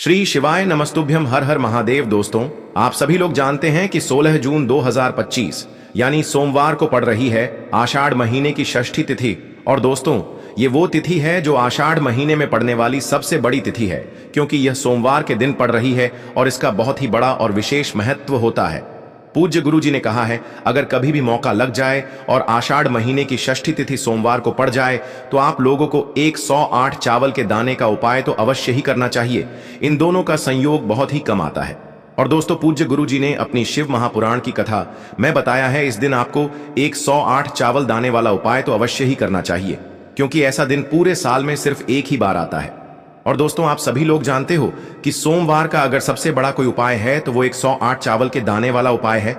श्री शिवाय नमस्तुभ्यम हर हर महादेव। दोस्तों, आप सभी लोग जानते हैं कि 16 जून 2025 यानी सोमवार को पड़ रही है आषाढ़ महीने की षष्ठी तिथि। और दोस्तों, ये वो तिथि है जो आषाढ़ महीने में पड़ने वाली सबसे बड़ी तिथि है, क्योंकि यह सोमवार के दिन पड़ रही है और इसका बहुत ही बड़ा और विशेष महत्व होता है। पूज्य गुरु जी ने कहा है, अगर कभी भी मौका लग जाए और आषाढ़ महीने की षष्ठी तिथि सोमवार को पड़ जाए तो आप लोगों को 108 चावल के दाने का उपाय तो अवश्य ही करना चाहिए। इन दोनों का संयोग बहुत ही कम आता है। और दोस्तों, पूज्य गुरु जी ने अपनी शिव महापुराण की कथा में बताया है, इस दिन आपको 108 चावल दाने वाला उपाय तो अवश्य ही करना चाहिए, क्योंकि ऐसा दिन पूरे साल में सिर्फ एक ही बार आता है। और दोस्तों, आप सभी लोग जानते हो कि सोमवार का अगर सबसे बड़ा कोई उपाय है तो वो 108 चावल के दाने वाला उपाय है।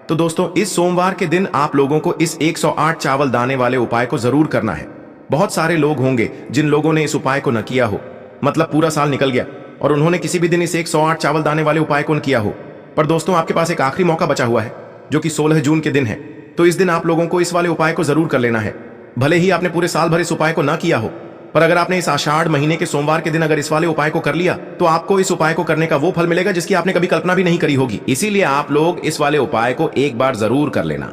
तो दोस्तों, इस सोमवार के दिन आप लोगों को इस 108 चावल दाने वाले उपाय को जरूर करना है। बहुत सारे लोग होंगे जिन लोगों ने इस उपाय को न किया हो, मतलब पूरा साल निकल गया और उन्होंने किसी भी दिन इस 108 चावल दाने वाले उपाय को न किया हो। पर दोस्तों, आपके पास एक आखिरी मौका बचा हुआ है, जो कि 16 जून के दिन है। तो इस दिन आप लोगों को इस वाले उपाय को जरूर कर लेना है। भले ही आपने पूरे साल भर इस उपाय को न किया हो, पर अगर आपने इस आषाढ़ महीने के सोमवार के दिन अगर इस वाले उपाय को कर लिया तो आपको इस उपाय को करने का वो फल मिलेगा जिसकी आपने कभी कल्पना भी नहीं करी होगी। इसीलिए आप लोग इस वाले उपाय को एक बार जरूर कर लेना,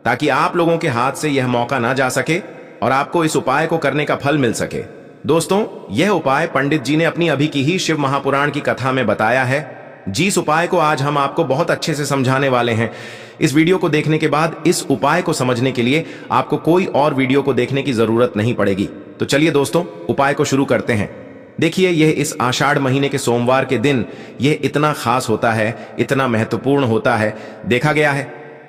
ताकि आप लोगों के हाथ से यह मौका ना जा सके और आपको इस उपाय को करने का फल मिल सके। दोस्तों, यह उपाय पंडित जी ने अपनी अभी की ही शिव महापुराण की कथा में बताया है। जिस उपाय को आज हम आपको बहुत अच्छे से समझाने वाले हैं। इस वीडियो को देखने के बाद इस उपाय को समझने के लिए आपको कोई और वीडियो को देखने की जरूरत नहीं पड़ेगी। तो चलिए दोस्तों, उपाय को शुरू करते हैं। देखिए, यह इस आषाढ़ महीने के सोमवार के दिन यह इतना खास होता है, इतना महत्वपूर्ण होता है। देखा गया है,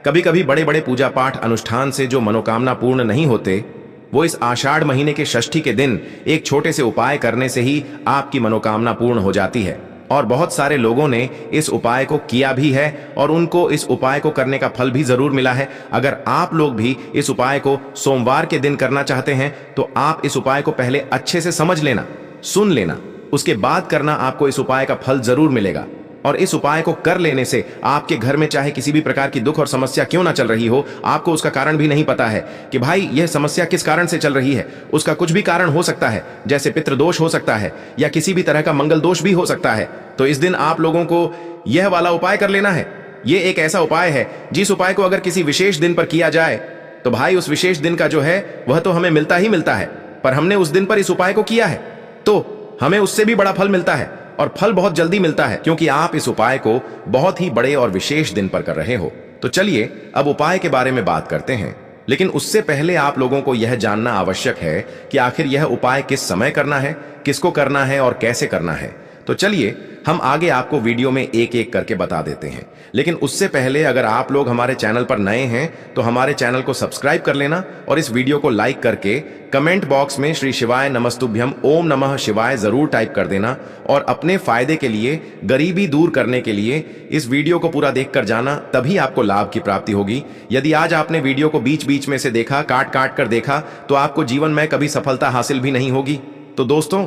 कभी कभी बड़े बड़े पूजा पाठ अनुष्ठान से जो मनोकामना पूर्ण नहीं होते, वो इस आषाढ़ महीने के षष्ठी के दिन एक छोटे से उपाय करने से ही आपकी मनोकामना पूर्ण हो जाती है। और बहुत सारे लोगों ने इस उपाय को किया भी है और उनको इस उपाय को करने का फल भी जरूर मिला है। अगर आप लोग भी इस उपाय को सोमवार के दिन करना चाहते हैं तो आप इस उपाय को पहले अच्छे से समझ लेना, सुन लेना, उसके बाद करना। आपको इस उपाय का फल जरूर मिलेगा। और इस उपाय को कर लेने से आपके घर में चाहे किसी भी प्रकार की दुख और समस्या क्यों ना चल रही हो, आपको उसका कारण भी नहीं पता है कि भाई यह समस्या किस कारण से चल रही है। उसका कुछ भी कारण हो सकता है, जैसे पितृदोष हो सकता है या किसी भी तरह का मंगल दोष भी हो सकता है। तो इस दिन आप लोगों को यह वाला उपाय कर लेना है। यह एक ऐसा उपाय है जिस उपाय को अगर किसी विशेष दिन पर किया जाए तो भाई उस विशेष दिन का जो है वह तो हमें मिलता ही मिलता है, पर हमने उस दिन पर इस उपाय को किया है तो हमें उससे भी बड़ा फल मिलता है। और फल बहुत जल्दी मिलता है, क्योंकि आप इस उपाय को बहुत ही बड़े और विशेष दिन पर कर रहे हो। तो चलिए अब उपाय के बारे में बात करते हैं। लेकिन उससे पहले आप लोगों को यह जानना आवश्यक है कि आखिर यह उपाय किस समय करना है, किसको करना है और कैसे करना है। तो चलिए हम आगे आपको वीडियो में एक एक करके बता देते हैं। लेकिन उससे पहले अगर आप लोग हमारे चैनल पर नए हैं तो हमारे चैनल को सब्सक्राइब कर लेना और इस वीडियो को लाइक करके कमेंट बॉक्स में श्री शिवाय नमस्तुभ्यम ओम नमः शिवाय जरूर टाइप कर देना। और अपने फायदे के लिए, गरीबी दूर करने के लिए इस वीडियो को पूरा देखकर जाना, तभी आपको लाभ की प्राप्ति होगी। यदि आज आपने वीडियो को बीच बीच में से देखा, काट काट कर देखा, तो आपको जीवन में कभी सफलता हासिल भी नहीं होगी। तो दोस्तों,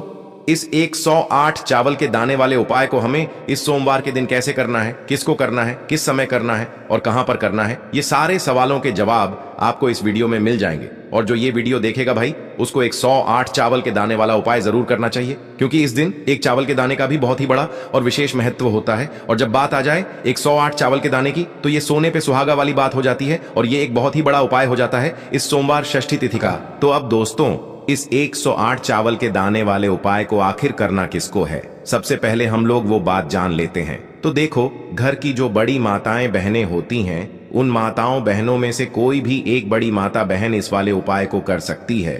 इस 108 चावल के दाने वाले उपाय को हमें इस सोमवार के दिन कैसे करना है, किसको करना है, किस समय करना है और कहां पर करना है, ये सारे सवालों के जवाब आपको इस वीडियो में मिल जाएंगे। और जो ये वीडियो देखेगा भाई, उसको 108 चावल के दाने वाला उपाय जरूर करना चाहिए, क्योंकि इस दिन एक चावल के दाने का भी बहुत ही बड़ा और विशेष महत्व होता है। और जब बात आ जाए 108 चावल के दाने की, तो ये सोने पे सुहागा वाली बात हो जाती है और ये एक बहुत ही बड़ा उपाय हो जाता है इस सोमवार षष्ठी तिथि का। तो अब दोस्तों, इस 108 चावल के दाने वाले उपाय को आखिर करना किसको है, सबसे पहले हम लोग वो बात जान लेते हैं। तो देखो, घर की जो बड़ी माताएं बहनें होती हैं, उन माताओं बहनों में से कोई भी एक बड़ी माता बहन इस वाले उपाय को कर सकती है।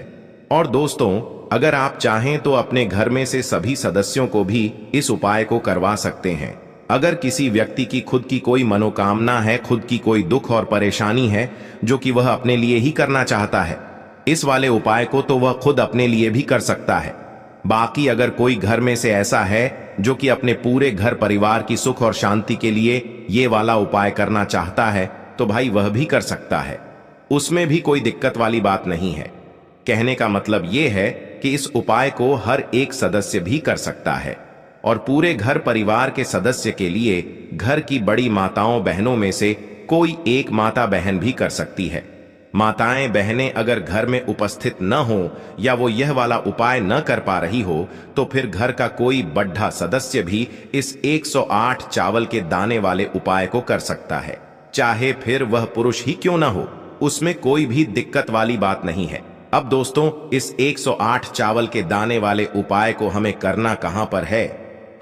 और दोस्तों, अगर आप चाहें तो अपने घर में से सभी सदस्यों को भी इस उपाय को करवा सकते हैं। अगर किसी व्यक्ति की खुद की कोई मनोकामना है, खुद की कोई दुख और परेशानी है जो कि वह अपने लिए ही करना चाहता है, इस वाले उपाय को तो वह खुद अपने लिए भी कर सकता है। बाकी अगर कोई घर में से ऐसा है जो कि अपने पूरे घर परिवार की सुख और शांति के लिए ये वाला उपाय करना चाहता है, तो भाई वह भी कर सकता है। उसमें भी कोई दिक्कत वाली बात नहीं है। कहने का मतलब ये है कि इस उपाय को हर एक सदस्य भी कर सकता है और पूरे घर परिवार के सदस्य के लिए घर की बड़ी माताओं बहनों में से कोई एक माता बहन भी कर सकती है। माताएं बहनें अगर घर में उपस्थित न हो या वो यह वाला उपाय न कर पा रही हो तो फिर घर का कोई बड्ढा सदस्य भी इस 108 चावल के दाने वाले उपाय को कर सकता है, चाहे फिर वह पुरुष ही क्यों ना हो। उसमें कोई भी दिक्कत वाली बात नहीं है। अब दोस्तों, इस 108 चावल के दाने वाले उपाय को हमें करना कहां पर है?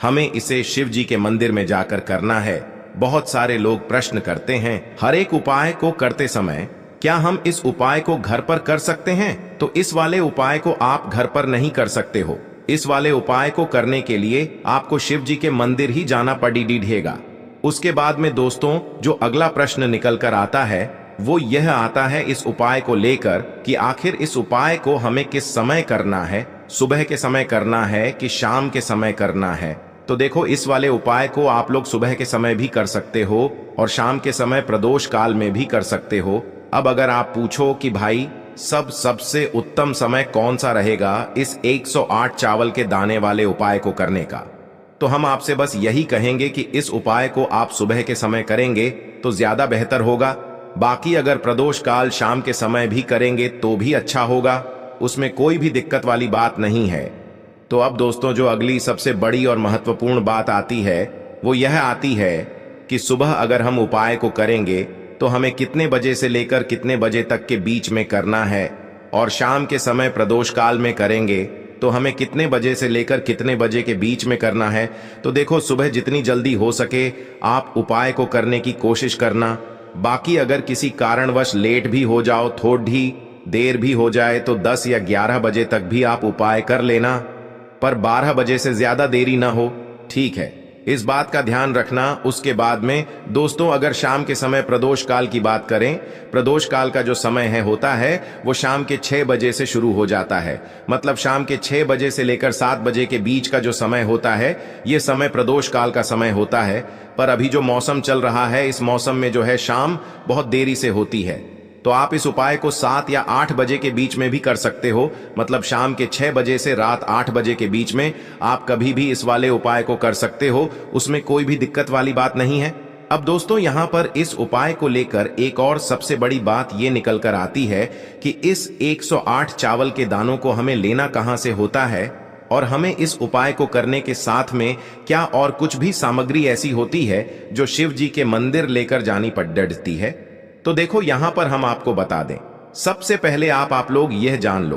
हमें इसे शिव जी के मंदिर में जाकर करना है। बहुत सारे लोग प्रश्न करते हैं, हर एक उपाय को करते समय क्या हम इस उपाय को घर पर कर सकते हैं? तो इस वाले उपाय को आप घर पर नहीं कर सकते हो। इस वाले उपाय को करने के लिए आपको शिव जी के मंदिर ही जाना पड़ेगा। उसके बाद में दोस्तों, जो अगला प्रश्न निकल कर आता है वो यह आता है इस उपाय को लेकर कि आखिर इस उपाय को हमें किस समय करना है, सुबह के समय करना है कि शाम के समय करना है। तो देखो, इस वाले उपाय को आप लोग सुबह के समय भी कर सकते हो और शाम के समय प्रदोष काल में भी कर सकते हो। अब अगर आप पूछो कि भाई सबसे उत्तम समय कौन सा रहेगा इस 108 चावल के दाने वाले उपाय को करने का, तो हम आपसे बस यही कहेंगे कि इस उपाय को आप सुबह के समय करेंगे तो ज्यादा बेहतर होगा। बाकी अगर प्रदोष काल शाम के समय भी करेंगे तो भी अच्छा होगा, उसमें कोई भी दिक्कत वाली बात नहीं है। तो अब दोस्तों, जो अगली सबसे बड़ी और महत्वपूर्ण बात आती है वो यह आती है कि सुबह अगर हम उपाय को करेंगे तो हमें कितने बजे से लेकर कितने बजे तक के बीच में करना है, और शाम के समय प्रदोष काल में करेंगे तो हमें कितने बजे से लेकर कितने बजे के बीच में करना है। तो देखो, सुबह जितनी जल्दी हो सके आप उपाय को करने की कोशिश करना। बाकी अगर किसी कारणवश लेट भी हो जाओ, थोड़ी देर भी हो जाए तो 10 या 11 बजे तक भी आप उपाय कर लेना, पर 12 बजे से ज्यादा देरी ना हो, ठीक है? इस बात का ध्यान रखना। उसके बाद में दोस्तों, अगर शाम के समय प्रदोष काल की बात करें, प्रदोष काल का जो समय होता है वो शाम के 6 बजे से शुरू हो जाता है। मतलब शाम के 6 बजे से लेकर 7 बजे के बीच का जो समय होता है ये समय प्रदोष काल का समय होता है। पर अभी जो मौसम चल रहा है, इस मौसम में जो है शाम बहुत देरी से होती है, तो आप इस उपाय को 7 या 8 बजे के बीच में भी कर सकते हो। मतलब शाम के 6 बजे से रात 8 बजे के बीच में आप कभी भी इस वाले उपाय को कर सकते हो, उसमें कोई भी दिक्कत वाली बात नहीं है। अब दोस्तों, यहाँ पर इस उपाय को लेकर एक और सबसे बड़ी बात ये निकल कर आती है कि इस 108 चावल के दानों को हमें लेना कहाँ से होता है, और हमें इस उपाय को करने के साथ में क्या और कुछ भी सामग्री ऐसी होती है जो शिव जी के मंदिर लेकर जानी पड़ती है। तो देखो, यहां पर हम आपको बता दें, सबसे पहले आप लोग यह जान लो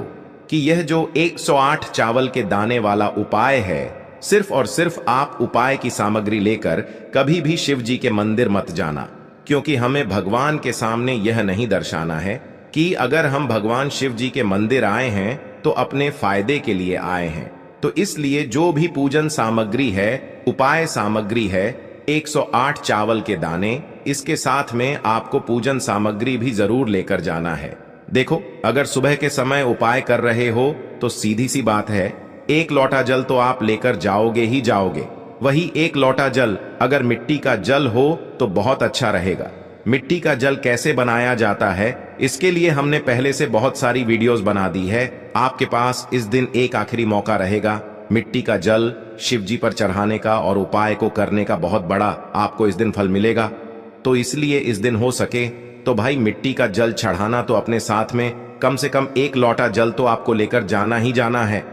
कि यह जो 108 चावल के दाने वाला उपाय है, सिर्फ और सिर्फ आप उपाय की सामग्री लेकर कभी भी शिव जी के मंदिर मत जाना, क्योंकि हमें भगवान के सामने यह नहीं दर्शाना है कि अगर हम भगवान शिव जी के मंदिर आए हैं तो अपने फायदे के लिए आए हैं। तो इसलिए जो भी पूजन सामग्री है, उपाय सामग्री है, 108 चावल के दाने, इसके साथ में आपको पूजन सामग्री भी जरूर लेकर जाना है। देखो, अगर सुबह के समय उपाय कर रहे हो तो सीधी सी बात है, 1 लोटा जल तो आप लेकर जाओगे ही जाओगे। वही 1 लोटा जल अगर मिट्टी का जल हो तो बहुत अच्छा रहेगा। मिट्टी का जल कैसे बनाया जाता है, इसके लिए हमने पहले से बहुत सारी वीडियोस बना दी है। आपके पास इस दिन एक आखिरी मौका रहेगा मिट्टी का जल शिव जी पर चढ़ाने का और उपाय को करने का। बहुत बड़ा आपको इस दिन फल मिलेगा। तो इसलिए इस दिन हो सके तो भाई मिट्टी का जल चढ़ाना तो अपने साथ में कम से कम 1 लोटा जल तो आपको लेकर जाना ही जाना है।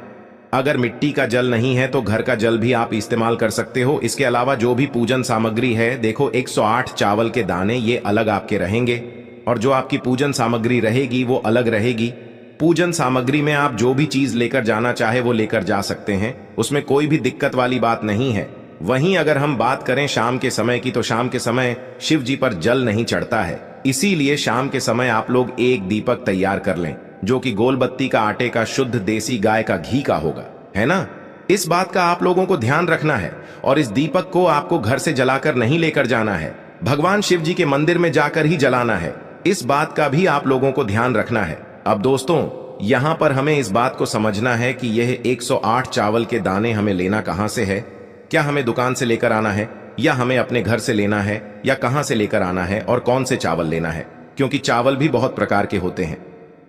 अगर मिट्टी का जल नहीं है तो घर का जल भी आप इस्तेमाल कर सकते हो। इसके अलावा जो भी पूजन सामग्री है, देखो 108 चावल के दाने ये अलग आपके रहेंगे, और जो आपकी पूजन सामग्री रहेगी वो अलग रहेगी। पूजन सामग्री में आप जो भी चीज लेकर जाना चाहे वो लेकर जा सकते हैं, उसमें कोई भी दिक्कत वाली बात नहीं है। वहीं अगर हम बात करें शाम के समय की, तो शाम के समय शिव जी पर जल नहीं चढ़ता है, इसीलिए शाम के समय आप लोग एक दीपक तैयार कर लें जो कि गोलबत्ती का आटे का शुद्ध देसी गाय का घी का होगा, है ना? इस बात का आप लोगों को ध्यान रखना है। और इस दीपक को आपको घर से जलाकर नहीं लेकर जाना है, भगवान शिव जी के मंदिर में जाकर ही जलाना है। इस बात का भी आप लोगों को ध्यान रखना है। अब दोस्तों, यहां पर हमें इस बात को समझना है कि यह 108 चावल के दाने हमें लेना कहां से है। क्या हमें दुकान से लेकर आना है, या हमें अपने घर से लेना है, या कहां से लेकर आना है, और कौन से चावल लेना है, क्योंकि चावल भी बहुत प्रकार के होते हैं।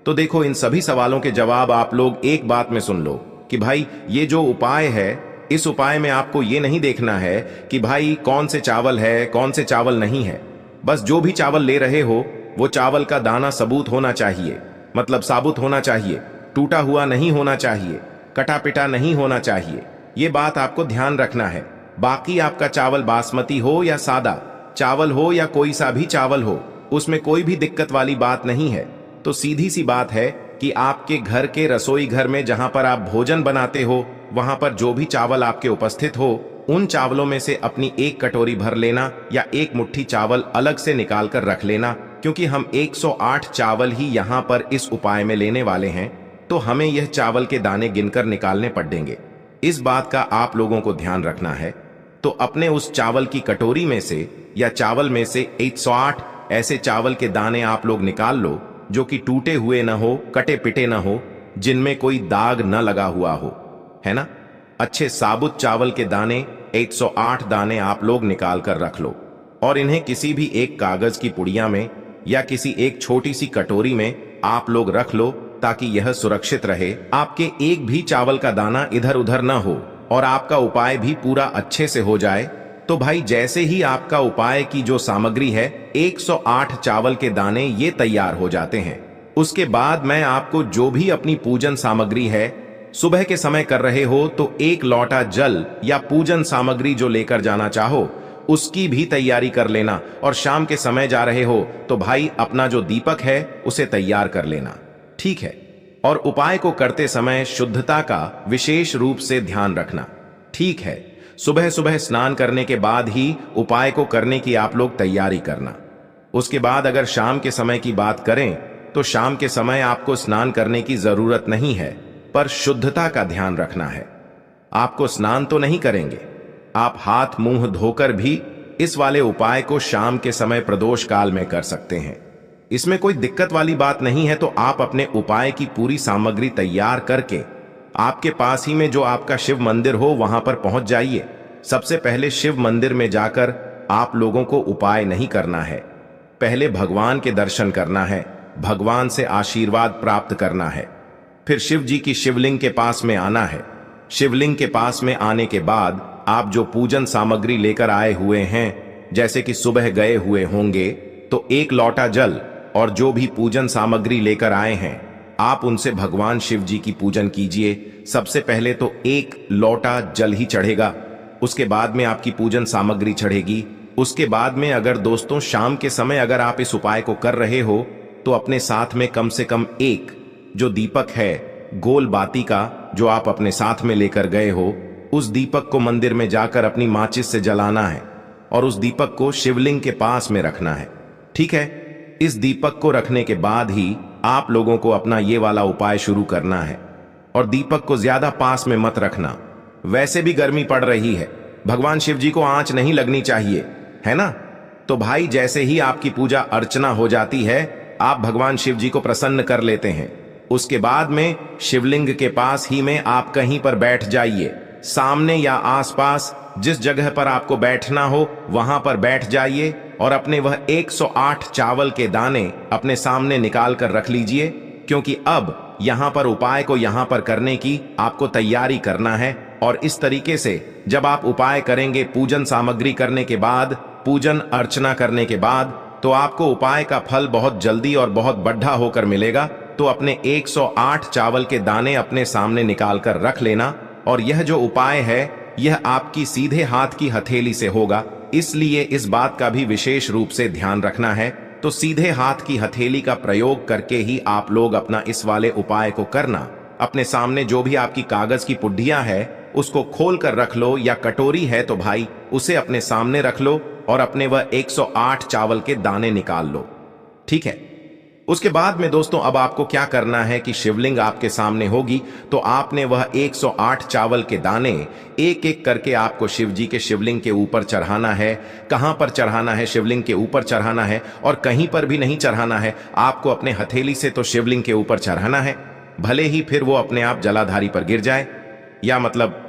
तो देखो, इन सभी सवालों के जवाब आप लोग एक बात में सुन लो कि भाई ये जो उपाय है, इस उपाय में आपको ये नहीं देखना है कि भाई कौन से चावल है, कौन से चावल नहीं है। बस जो भी चावल ले रहे हो वो चावल का दाना सबूत होना चाहिए, मतलब साबुत होना चाहिए, टूटा हुआ नहीं होना चाहिए, कटा पिटा नहीं होना चाहिए। ये बात आपको ध्यान रखना है। बाकी आपका चावल बासमती हो या सादा चावल हो या कोई सा भी चावल हो, उसमें कोई भी दिक्कत वाली बात नहीं है। तो सीधी सी बात है कि आपके घर के रसोई घर में जहां पर आप भोजन बनाते हो, वहां पर जो भी चावल आपके उपस्थित हो, उन चावलों में से अपनी एक कटोरी भर लेना या एक मुट्ठी चावल अलग से निकाल कर रख लेना, क्योंकि हम 108 चावल ही यहाँ पर इस उपाय में लेने वाले हैं, तो हमें यह चावल के दाने गिनकर निकालने पड़ेंगे। इस बात का आप लोगों को ध्यान रखना है। तो अपने उस चावल की कटोरी में से या चावल में से 108 ऐसे चावल के दाने आप लोग निकाल लो जो कि टूटे हुए न हो, कटे पिटे न हो, जिनमें कोई दाग न लगा हुआ हो, है ना। अच्छे साबुत चावल के दाने 108 दाने आप लोग निकाल कर रख लो और इन्हें किसी भी एक कागज की पुड़िया में या किसी एक छोटी सी कटोरी में आप लोग रख लो, ताकि यह सुरक्षित रहे, आपके एक भी चावल का दाना इधर उधर न हो और आपका उपाय भी पूरा अच्छे से हो जाए। तो भाई जैसे ही आपका उपाय की जो सामग्री है 108 चावल के दाने ये तैयार हो जाते हैं, उसके बाद मैं आपको जो भी अपनी पूजन सामग्री है, सुबह के समय कर रहे हो तो एक लोटा जल या पूजन सामग्री जो लेकर जाना चाहो उसकी भी तैयारी कर लेना, और शाम के समय जा रहे हो तो भाई अपना जो दीपक है उसे तैयार कर लेना, ठीक है। और उपाय को करते समय शुद्धता का विशेष रूप से ध्यान रखना, ठीक है। सुबह सुबह स्नान करने के बाद ही उपाय को करने की आप लोग तैयारी करना। उसके बाद अगर शाम के समय की बात करें तो शाम के समय आपको स्नान करने की जरूरत नहीं है, पर शुद्धता का ध्यान रखना है। आपको स्नान तो नहीं करेंगे, आप हाथ मुंह धोकर भी इस वाले उपाय को शाम के समय प्रदोष काल में कर सकते हैं। इसमें कोई दिक्कत वाली बात नहीं है। तो आप अपने उपाय की पूरी सामग्री तैयार करके आपके पास ही में जो आपका शिव मंदिर हो वहां पर पहुंच जाइए। सबसे पहले शिव मंदिर में जाकर आप लोगों को उपाय नहीं करना है, पहले भगवान के दर्शन करना है, भगवान से आशीर्वाद प्राप्त करना है। फिर शिव जी की शिवलिंग के पास में आना है। शिवलिंग के पास में आने के बाद आप जो पूजन सामग्री लेकर आए हुए हैं, जैसे कि सुबह गए हुए होंगे तो एक लोटा जल और जो भी पूजन सामग्री लेकर आए हैं आप उनसे भगवान शिव जी की पूजन कीजिए। सबसे पहले तो एक लोटा जल ही चढ़ेगा, उसके बाद में आपकी पूजन सामग्री चढ़ेगी। उसके बाद में अगर दोस्तों शाम के समय अगर आप इस उपाय को कर रहे हो तो अपने साथ में कम से कम एक जो दीपक है गोल बाती का जो आप अपने साथ में लेकर गए हो, उस दीपक को मंदिर में जाकर अपनी माचिस से जलाना है और उस दीपक को शिवलिंग के पास में रखना है, ठीक है। इस दीपक को रखने के बाद ही आप लोगों को अपना ये वाला उपाय शुरू करना है और दीपक को ज्यादा पास में मत रखना। वैसे भी गर्मी पड़ रही है, भगवान शिव जी को आंच नहीं लगनी चाहिए, है ना। तो भाई जैसे ही आपकी पूजा अर्चना हो जाती है आप भगवान शिव जी को प्रसन्न कर लेते हैं। उसके बाद में शिवलिंग के पास ही में आप कहीं पर बैठ जाइए, सामने या आसपास जिस जगह पर आपको बैठना हो वहां पर बैठ जाइए और अपने वह 108 चावल के दाने अपने सामने निकाल कर रख लीजिए, क्योंकि अब यहां पर उपाय को यहां पर करने की आपको तैयारी करना है। और इस तरीके से जब आप उपाय करेंगे पूजन सामग्री करने के बाद, पूजन अर्चना करने के बाद, तो आपको उपाय का फल बहुत जल्दी और बहुत बढ़ा होकर मिलेगा। तो अपने 108 चावल के दाने अपने सामने निकाल कर रख लेना। और यह जो उपाय है यह आपकी सीधे हाथ की हथेली से होगा, इसलिए इस बात का भी विशेष रूप से ध्यान रखना है। तो सीधे हाथ की हथेली का प्रयोग करके ही आप लोग अपना इस वाले उपाय को करना। अपने सामने जो भी आपकी कागज की पुड्डियां है उसको खोल कर रख लो, या कटोरी है तो भाई उसे अपने सामने रख लो और अपने वह 108 चावल के दाने निकाल लो, ठीक है। उसके बाद में दोस्तों अब आपको क्या करना है कि शिवलिंग आपके सामने होगी तो आपने वह 108 चावल के दाने एक एक करके आपको शिव जी के शिवलिंग के ऊपर चढ़ाना है। कहां पर चढ़ाना है? शिवलिंग के ऊपर चढ़ाना है, और कहीं पर भी नहीं चढ़ाना है, आपको अपने हथेली से तो शिवलिंग के ऊपर चढ़ाना है। भले ही फिर वो अपने आप जलाधारी पर गिर जाए या मतलब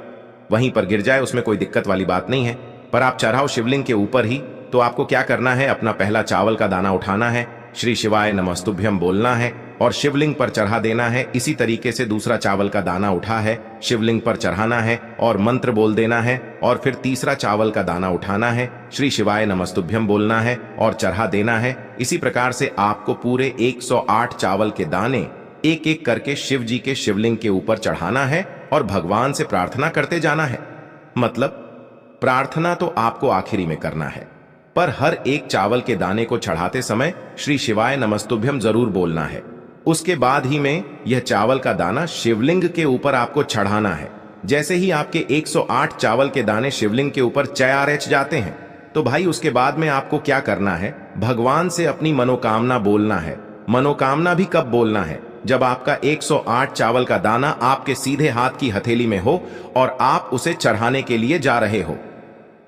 वहीं पर गिर जाए, उसमें कोई दिक्कत वाली बात नहीं है, पर आप चढ़ाओ शिवलिंग के ऊपर ही। तो आपको क्या करना है, अपना पहला चावल का दाना उठाना है, श्री शिवाय नमस्तुभ्यम बोलना है, और शिवलिंग पर चढ़ा देना है। इसी तरीके से दूसरा चावल का दाना उठा है, शिवलिंग पर चढ़ाना है और मंत्र बोल देना है। और फिर तीसरा चावल का दाना उठाना है, श्री शिवाय नमस्तुभ्यम बोलना है और चढ़ा देना है। इसी प्रकार से आपको पूरे 108 चावल के दाने एक एक करके शिव जी के शिवलिंग के ऊपर चढ़ाना है और भगवान से प्रार्थना करते जाना है। मतलब प्रार्थना तो आपको आखिरी में करना है, पर हर एक चावल के दाने को चढ़ाते समय श्री शिवाय नमस्तुभ्यम जरूर बोलना है। उसके बाद ही में यह चावल का दाना शिवलिंग के ऊपर आपको चढ़ाना है। जैसे ही आपके 108 चावल के दाने शिवलिंग के ऊपर चयारच जाते हैं, तो भाई उसके बाद में आपको क्या करना है, भगवान से अपनी मनोकामना बोलना है। मनोकामना भी कब बोलना है, जब आपका 108 चावल का दाना आपके सीधे हाथ की हथेली में हो और आप उसे चढ़ाने के लिए जा रहे हो।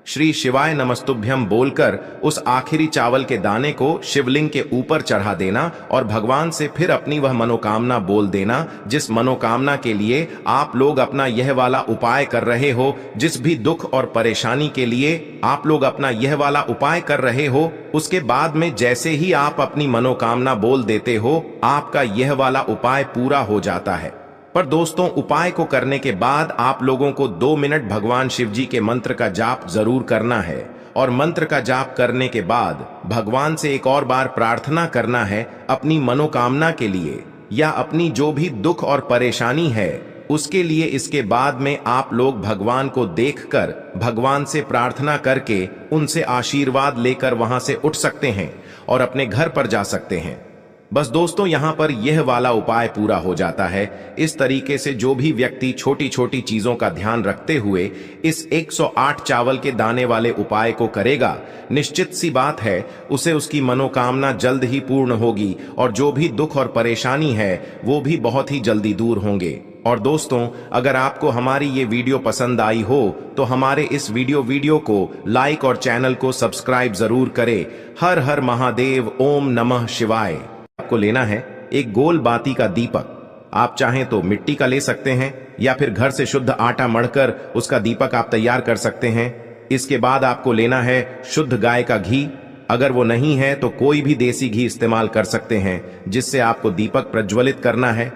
श्री शिवाय नमस्तुभ्यम बोलकर उस आखिरी चावल के दाने को शिवलिंग के ऊपर चढ़ा देना और भगवान से फिर अपनी वह मनोकामना बोल देना, जिस मनोकामना के लिए आप लोग अपना यह वाला उपाय कर रहे हो। जिस भी दुख और परेशानी के लिए आप लोग अपना यह वाला उपाय कर रहे हो, उसके बाद में जैसे ही आप अपनी मनोकामना बोल देते हो, आपका यह वाला उपाय पूरा हो जाता है। पर दोस्तों, उपाय को करने के बाद आप लोगों को 2 मिनट भगवान शिव जी के मंत्र का जाप जरूर करना है। और मंत्र का जाप करने के बाद भगवान से एक और बार प्रार्थना करना है अपनी मनोकामना के लिए या अपनी जो भी दुख और परेशानी है उसके लिए। इसके बाद में आप लोग भगवान को देखकर भगवान से प्रार्थना करके उनसे आशीर्वाद लेकर वहां से उठ सकते हैं और अपने घर पर जा सकते हैं। बस दोस्तों, यहां पर यह वाला उपाय पूरा हो जाता है। इस तरीके से जो भी व्यक्ति छोटी छोटी चीजों का ध्यान रखते हुए इस 108 चावल के दाने वाले उपाय को करेगा, निश्चित सी बात है उसे उसकी मनोकामना जल्द ही पूर्ण होगी और जो भी दुख और परेशानी है वो भी बहुत ही जल्दी दूर होंगे। और दोस्तों, अगर आपको हमारी ये वीडियो पसंद आई हो तो हमारे इस वीडियो को लाइक और चैनल को सब्सक्राइब जरूर करें। हर हर महादेव, ओम नमः शिवाय। आपको लेना है एक गोल बाती का दीपक। आप चाहें तो मिट्टी का ले सकते हैं या फिर घर से शुद्ध आटा मढ़कर उसका दीपक आप तैयार कर सकते हैं। इसके बाद आपको लेना है शुद्ध गाय का घी। अगर वो नहीं है तो कोई भी देसी घी इस्तेमाल कर सकते हैं, जिससे आपको दीपक प्रज्वलित करना है।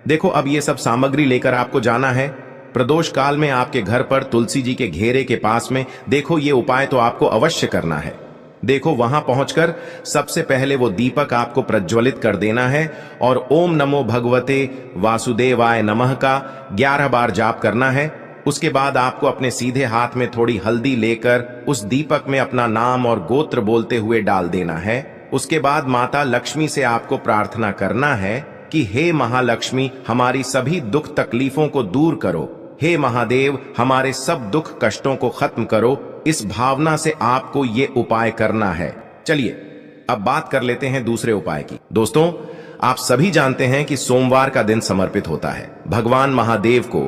देखो, अब ये सब सामग्री लेकर आपको जाना है प्रदोष काल में आपके घर पर तुलसी जी के घेरे के पास में। देखो, ये उपाय तो आपको अवश्य करना है। देखो, वहां पहुंचकर सबसे पहले वो दीपक आपको प्रज्वलित कर देना है और ओम नमो भगवते वासुदेवाय नमः का 11 बार जाप करना है। उसके बाद आपको अपने सीधे हाथ में थोड़ी हल्दी लेकर उस दीपक में अपना नाम और गोत्र बोलते हुए डाल देना है। उसके बाद माता लक्ष्मी से आपको प्रार्थना करना है कि हे महालक्ष्मी, हमारी सभी दुख तकलीफों को दूर करो। हे महादेव, हमारे सब दुख कष्टों को खत्म करो। इस भावना से आपको ये उपाय करना है। चलिए अब बात कर लेते हैं दूसरे उपाय की। दोस्तों, आप सभी जानते हैं कि सोमवार का दिन समर्पित होता है भगवान महादेव को।